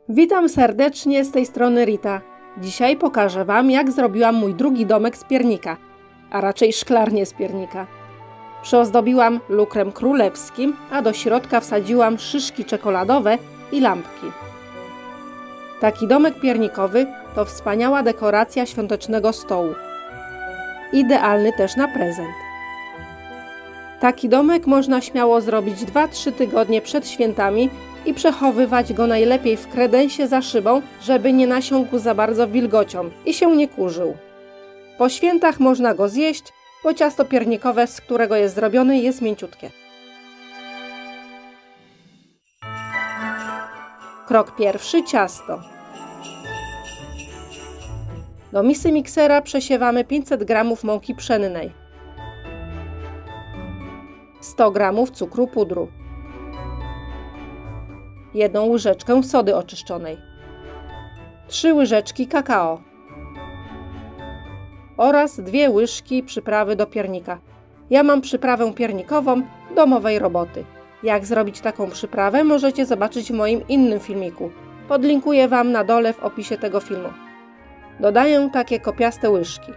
Witam serdecznie, z tej strony Rita. Dzisiaj pokażę Wam, jak zrobiłam mój drugi domek z piernika, a raczej szklarnię z piernika. Przyozdobiłam lukrem królewskim, a do środka wsadziłam szyszki czekoladowe i lampki. Taki domek piernikowy to wspaniała dekoracja świątecznego stołu. Idealny też na prezent. Taki domek można śmiało zrobić 2-3 tygodnie przed świętami i przechowywać go najlepiej w kredensie za szybą, żeby nie nasiąkł za bardzo wilgocią i się nie kurzył. Po świętach można go zjeść, bo ciasto piernikowe, z którego jest zrobiony, jest mięciutkie. Krok pierwszy: ciasto. Do misy miksera przesiewamy 500 g mąki pszennej, 100 g cukru pudru, 1 łyżeczkę sody oczyszczonej, 3 łyżeczki kakao oraz 2 łyżki przyprawy do piernika. Ja mam przyprawę piernikową domowej roboty. Jak zrobić taką przyprawę, możecie zobaczyć w moim innym filmiku. Podlinkuję Wam na dole w opisie tego filmu. Dodaję takie kopiaste łyżki.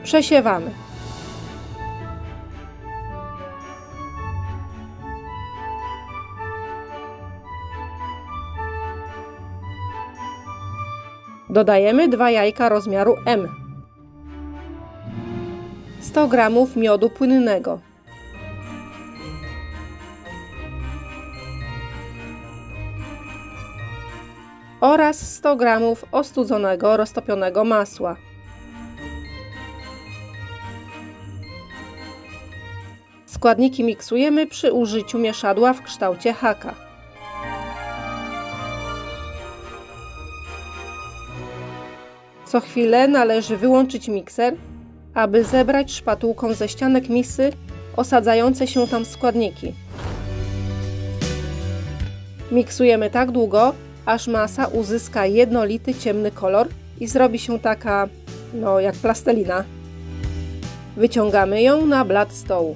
Przesiewamy. Dodajemy 2 jajka rozmiaru M, 100 g miodu płynnego, oraz 100 g ostudzonego, roztopionego masła. Składniki miksujemy przy użyciu mieszadła w kształcie haka. Co chwilę należy wyłączyć mikser, aby zebrać szpatułką ze ścianek misy osadzające się tam składniki. Miksujemy tak długo, aż masa uzyska jednolity, ciemny kolor i zrobi się taka, jak plastelina. Wyciągamy ją na blat stołu.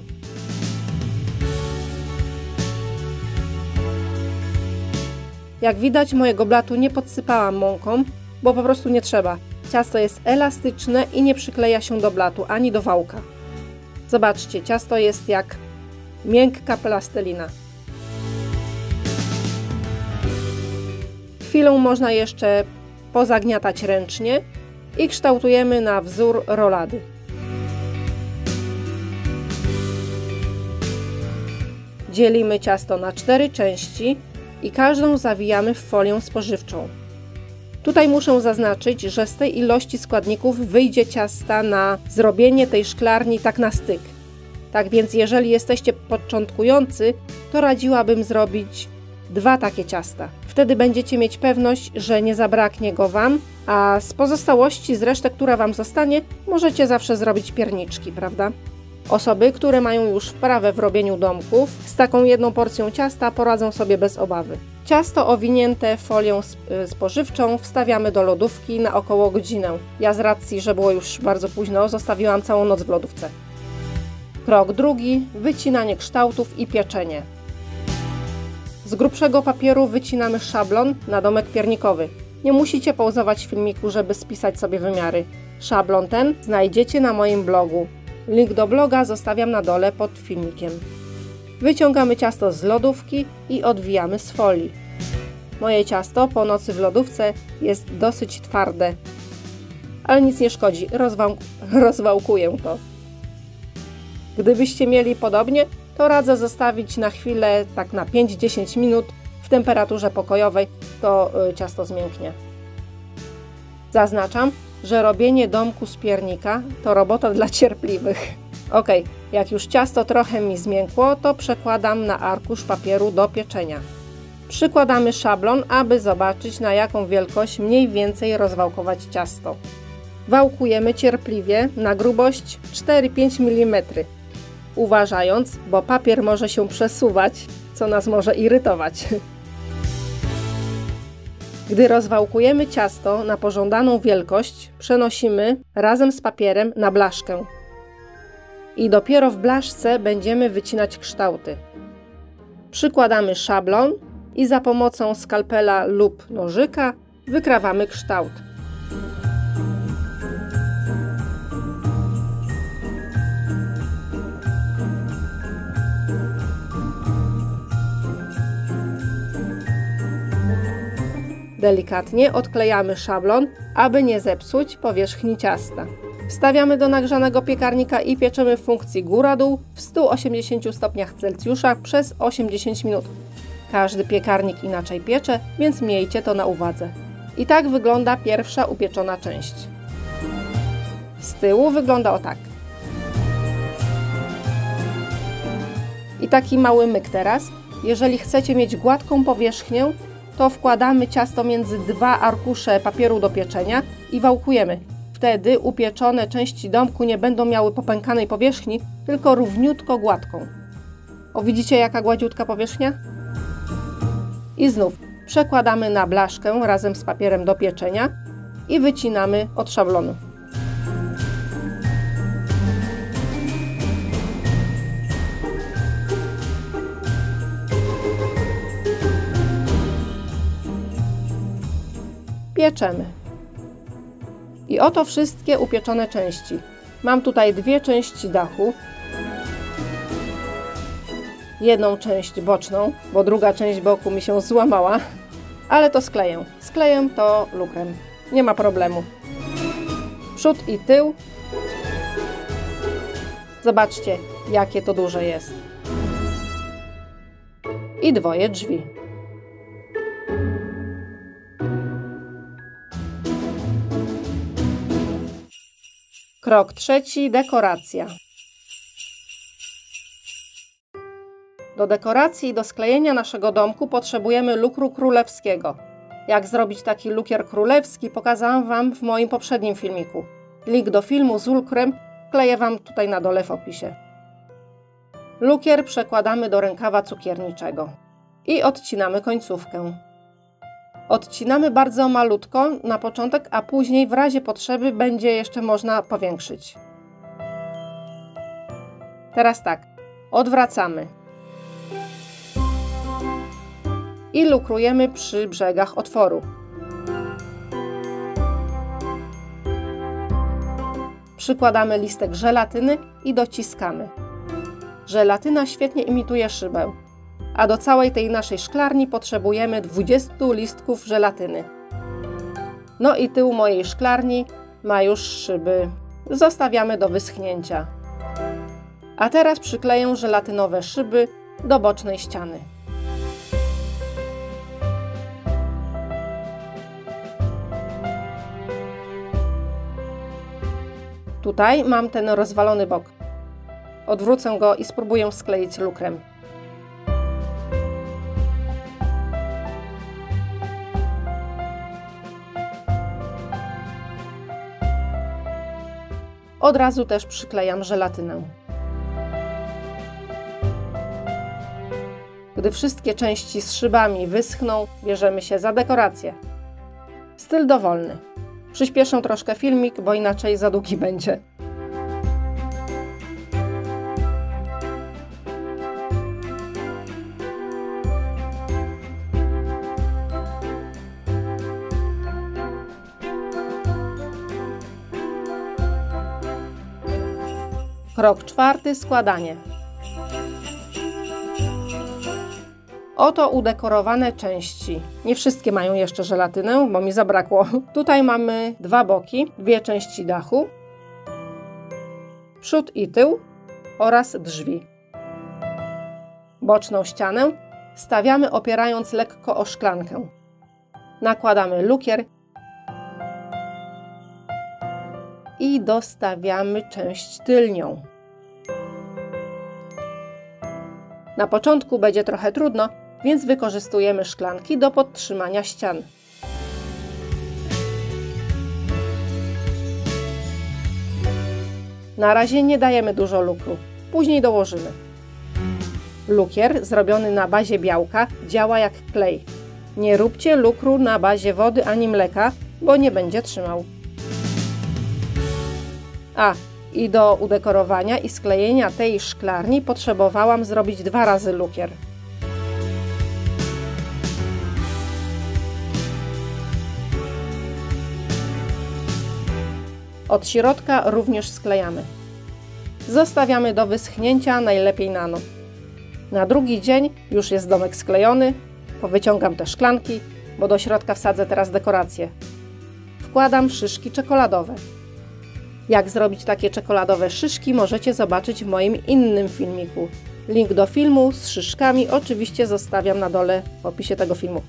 Jak widać, mojego blatu nie podsypałam mąką, bo po prostu nie trzeba. Ciasto jest elastyczne i nie przykleja się do blatu ani do wałka. Zobaczcie, ciasto jest jak miękka plastelina. Chwilę można jeszcze pozagniatać ręcznie i kształtujemy na wzór rolady. Dzielimy ciasto na 4 części i każdą zawijamy w folię spożywczą. Tutaj muszę zaznaczyć, że z tej ilości składników wyjdzie ciasta na zrobienie tej szklarni tak na styk. Tak więc jeżeli jesteście początkujący, to radziłabym zrobić 2 takie ciasta. Wtedy będziecie mieć pewność, że nie zabraknie go Wam, a z pozostałości, z resztek, która Wam zostanie, możecie zawsze zrobić pierniczki, prawda? Osoby, które mają już wprawę w robieniu domków, z taką 1 porcją ciasta poradzą sobie bez obawy. Ciasto owinięte folią spożywczą wstawiamy do lodówki na około godzinę. Ja z racji, że było już bardzo późno, zostawiłam całą noc w lodówce. Krok drugi: wycinanie kształtów i pieczenie. Z grubszego papieru wycinamy szablon na domek piernikowy. Nie musicie pauzować filmiku, żeby spisać sobie wymiary. Szablon ten znajdziecie na moim blogu. Link do bloga zostawiam na dole pod filmikiem. Wyciągamy ciasto z lodówki i odwijamy z folii. Moje ciasto po nocy w lodówce jest dosyć twarde, ale nic nie szkodzi, rozwałkuję to. Gdybyście mieli podobnie, to radzę zostawić na chwilę, tak na 5-10 minut w temperaturze pokojowej, to ciasto zmięknie. Zaznaczam, że robienie domku z piernika to robota dla cierpliwych. Ok, jak już ciasto trochę mi zmiękło, to przekładam na arkusz papieru do pieczenia. Przykładamy szablon, aby zobaczyć, na jaką wielkość mniej więcej rozwałkować ciasto. Wałkujemy cierpliwie na grubość 4-5 mm. Uważając, bo papier może się przesuwać, co nas może irytować. Gdy rozwałkujemy ciasto na pożądaną wielkość, przenosimy razem z papierem na blaszkę. I dopiero w blaszce będziemy wycinać kształty. Przykładamy szablon i za pomocą skalpela lub nożyka wykrawamy kształt. Delikatnie odklejamy szablon, aby nie zepsuć powierzchni ciasta. Wstawiamy do nagrzanego piekarnika i pieczemy w funkcji góra-dół w 180 stopniach Celsjusza przez 80 minut. Każdy piekarnik inaczej piecze, więc miejcie to na uwadze. I tak wygląda pierwsza upieczona część. Z tyłu wygląda o tak. I taki mały myk teraz. Jeżeli chcecie mieć gładką powierzchnię, to wkładamy ciasto między dwa arkusze papieru do pieczenia i wałkujemy. Wtedy upieczone części domku nie będą miały popękanej powierzchni, tylko równiutko gładką. O, widzicie jaka gładziutka powierzchnia? I znów przekładamy na blaszkę razem z papierem do pieczenia i wycinamy od szablonu. Pieczemy. I oto wszystkie upieczone części. Mam tutaj dwie części dachu, jedną część boczną, bo druga część boku mi się złamała, ale to skleję. Skleję to lukrem. Nie ma problemu. Przód i tył. Zobaczcie, jakie to duże jest. I dwoje drzwi. Krok trzeci. Dekoracja. Do dekoracji i do sklejenia naszego domku potrzebujemy lukru królewskiego. Jak zrobić taki lukier królewski, pokazałam Wam w moim poprzednim filmiku. Link do filmu z lukrem wkleję Wam tutaj na dole w opisie. Lukier przekładamy do rękawa cukierniczego i odcinamy końcówkę. Odcinamy bardzo malutko na początek, a później w razie potrzeby będzie jeszcze można powiększyć. Teraz tak, odwracamy i lukrujemy przy brzegach otworu. Przykładamy listek żelatyny i dociskamy. Żelatyna świetnie imituje szybę, a do całej tej naszej szklarni potrzebujemy 20 listków żelatyny. No i tył mojej szklarni ma już szyby. Zostawiamy do wyschnięcia. A teraz przykleję żelatynowe szyby do bocznej ściany. Tutaj mam ten rozwalony bok. Odwrócę go i spróbuję skleić lukrem. Od razu też przyklejam żelatynę. Gdy wszystkie części z szybami wyschną, bierzemy się za dekorację. Styl dowolny. Przyspieszę troszkę filmik, bo inaczej za długi będzie. Krok czwarty. Składanie. Oto udekorowane części. Nie wszystkie mają jeszcze żelatynę, bo mi zabrakło. Tutaj mamy dwa boki, dwie części dachu, przód i tył oraz drzwi. Boczną ścianę stawiamy opierając lekko o szklankę. Nakładamy lukier i dostawiamy część tylnią. Na początku będzie trochę trudno, więc wykorzystujemy szklanki do podtrzymania ścian. Na razie nie dajemy dużo lukru, później dołożymy. Lukier zrobiony na bazie białka działa jak klej. Nie róbcie lukru na bazie wody ani mleka, bo nie będzie trzymał. I do udekorowania i sklejenia tej szklarni potrzebowałam zrobić 2 razy lukier. Od środka również sklejamy. Zostawiamy do wyschnięcia, najlepiej na noc. Na drugi dzień już jest domek sklejony. Powyciągam te szklanki, bo do środka wsadzę teraz dekoracje. Wkładam szyszki czekoladowe. Jak zrobić takie czekoladowe szyszki, możecie zobaczyć w moim innym filmiku. Link do filmu z szyszkami oczywiście zostawiam na dole w opisie tego filmu.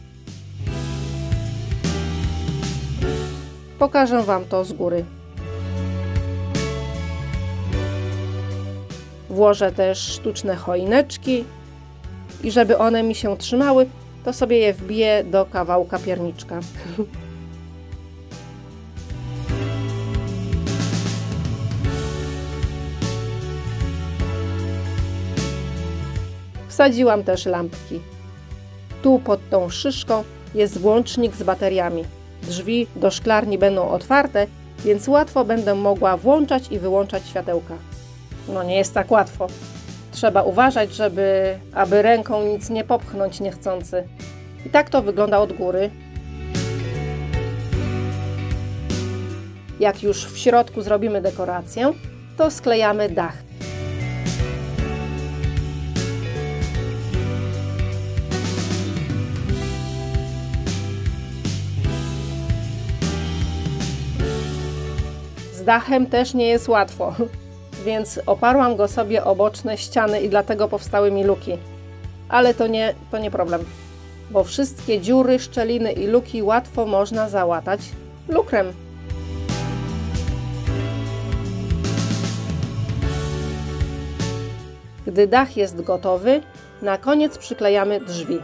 Pokażę Wam to z góry. Włożę też sztuczne choineczki i żeby one mi się trzymały, to sobie je wbiję do kawałka pierniczka. Wsadziłam też lampki. Tu pod tą szyszką jest włącznik z bateriami. Drzwi do szklarni będą otwarte, więc łatwo będę mogła włączać i wyłączać światełka. No nie jest tak łatwo. Trzeba uważać, aby ręką nic nie popchnąć niechcący. I tak to wygląda od góry. Jak już w środku zrobimy dekorację, to sklejamy dach. Z dachem też nie jest łatwo, więc oparłam go sobie o boczne ściany i dlatego powstały mi luki. Ale to nie problem, bo wszystkie dziury, szczeliny i luki łatwo można załatać lukrem. Gdy dach jest gotowy, na koniec przyklejamy drzwi.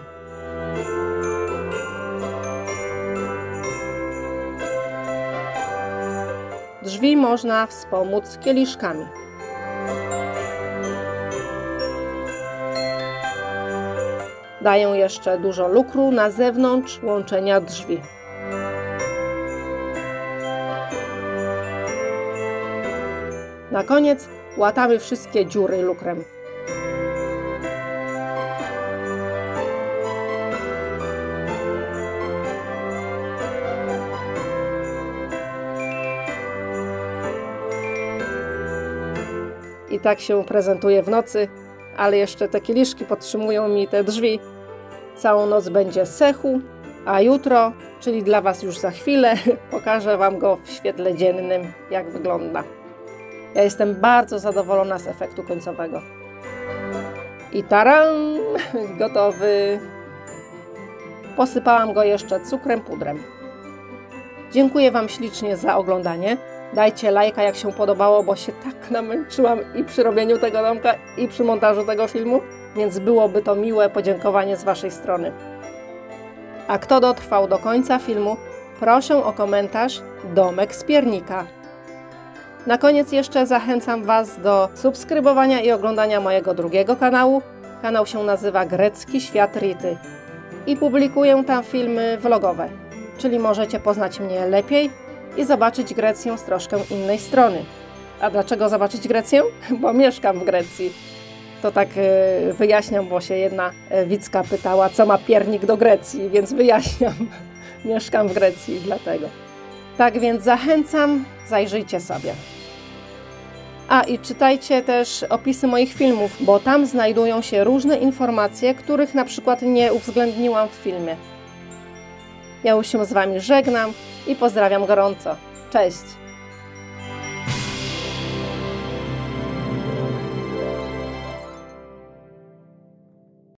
Drzwi można wspomóc kieliszkami. Daję jeszcze dużo lukru na zewnątrz łączenia drzwi. Na koniec łatamy wszystkie dziury lukrem. I tak się prezentuje w nocy, ale jeszcze te kieliszki podtrzymują mi te drzwi. Całą noc będzie sechu, a jutro, czyli dla Was już za chwilę, pokażę Wam go w świetle dziennym, jak wygląda. Ja jestem bardzo zadowolona z efektu końcowego. I taran! Gotowy! Posypałam go jeszcze cukrem, pudrem. Dziękuję Wam ślicznie za oglądanie. Dajcie lajka, jak się podobało, bo się tak namęczyłam i przy robieniu tego domka, i przy montażu tego filmu, więc byłoby to miłe podziękowanie z Waszej strony. A kto dotrwał do końca filmu, proszę o komentarz Domek z piernika. Na koniec jeszcze zachęcam Was do subskrybowania i oglądania mojego drugiego kanału. Kanał się nazywa Grecki Świat Rity i publikuję tam filmy vlogowe, czyli możecie poznać mnie lepiej i zobaczyć Grecję z troszkę innej strony. A dlaczego zobaczyć Grecję? Bo mieszkam w Grecji. To tak wyjaśniam, bo się jedna widzka pytała, co ma piernik do Grecji, więc wyjaśniam. Mieszkam w Grecji, dlatego. Tak więc zachęcam, zajrzyjcie sobie. A i czytajcie też opisy moich filmów, bo tam znajdują się różne informacje, których na przykład nie uwzględniłam w filmie. Ja już się z Wami żegnam i pozdrawiam gorąco. Cześć!